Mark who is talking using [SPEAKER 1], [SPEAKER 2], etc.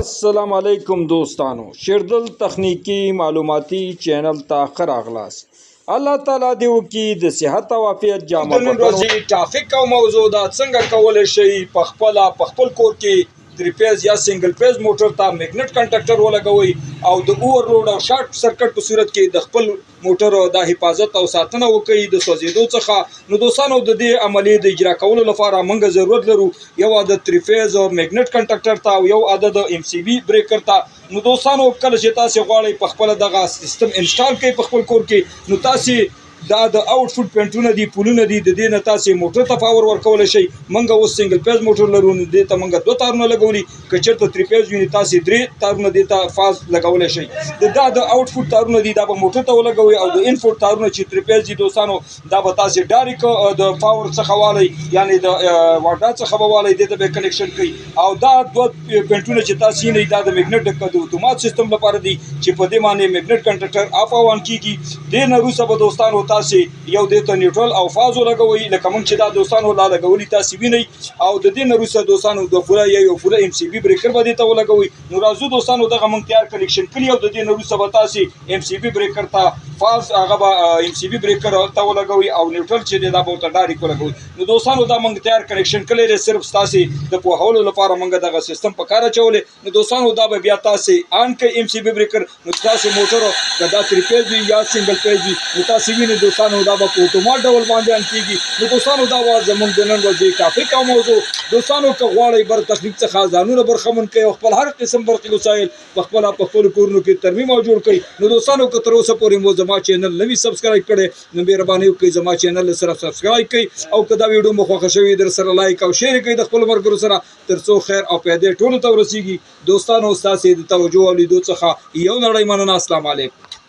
[SPEAKER 1] السلام علیکم دوستانو شیردل تخنیکی معلوماتی چینل ته ښه راغلاست الله تعالی دې وکړي د صحت او عافیت جامه
[SPEAKER 2] د نن ورځې ټاپک او موضوع دا څنګه کولی شئ په خپل کور کې 3 فیز یا سنگل فیز موټر ته میګنیټ کنډکټر ولګوئ او د اوورلوډ او شارټ سرکټ په صورت کې د خپل موټر د حفاظت او ساتنه وکړئ د سوځېدو څخه. نو دوستانو د دې عملیې د اجرا کولو لپاره موږ ضرورت لرو یو عدد 3 فیز میګنیټ کنډکټر ته او یو عدد ام سی بي بریکر ته. نو دوستانو کله چې تاسو غواړئ په خپل دغه سیستم انسټال کړئ په خپل کور کې نو تاسو دا د آوټفوټ پینټونه دي پولونه دي د دې نه تاسو موټر ته پاور ورکولی شئ. موږ اوس سنگل فیز موټر لرو نو دې ته موږ 2 تارونه لګولي که چېرته 3 فیز وي نو تاسو 3 تارونه دې ته فاز لګولی شئ. دا د آوټفوټ تارونه دي دا به موټر ته ولګوئ او د انفوټ تارونه چې 3 فیز دي دوستانو دا به تاسو ډایرکټ د پاور څخه والی یعنی د واټا څخه به والی دې ته به کنیکشن کوي او دا 2 پینټونه چې تاسو یې نه دا د میګنیټ د اتومات سیستم لپاره دي چې په دې باندې میګنیټ کنډکټر اف او آن کیږي. دې نه وروسته به دوستانو تاسو یو دې ته نیوټرل او فاز ولګوئ لکه موږ چې دا دوستانو لا لګولي تاسو وینئ او د دې نه وروسته دوستانو د پوره یو پوره ام سی بي بریکر به دې ته ولګوئ. نو راځو دوستانو دغه موږ تیار کنیکشن کړي او د دې نه وروسته به تاسو ام سی بي بریکر ته فاز هغه به ام سی بي بریکر ته ولګوئ او نیوټرل چې دی دا به ورته ډایرکټ ولګوئ. نو دوستانو دا موږ تیار کنیکشن کړی دی صرف تاسو د پوهولو لپاره موږ دغه سیستم په کار اچولی. نو دوستانو دا به بیا تاسو آن کړئ ام سی بي بریکر نو تاسو موټر که دا 3 فیز وي یا سنگل فیز وي نو تاسو وینئ دوستانو دا به په اتومات ډول باندې آن کیږي. نو دوستانو دا وه زموږ د نن ورځې ټاپک او موضوع. دوستانو که غواړئ بر تخنیک څخه ځانونه برخمن کړئ او خپل هر قسم برقي وسایل په خپلو کورونو کې ترمیم او جوړ کړئ. نو دوستانو که تر اوسه پورې مو زما چینل نه وي سبسکرایب کړی نو مهرباني وکړئ زما چینل سره سبسکرایب کړئ او که دا ویډیو مو خوښه شوې در سره لایک او شیر کړئ د خپلو ملګرو سره تر څو خیر او پیدې ټولو ته ورسیږي. دوستانو ستاسو د توجه او لیدو څخه یو نړۍ مننه. السلام علیکم.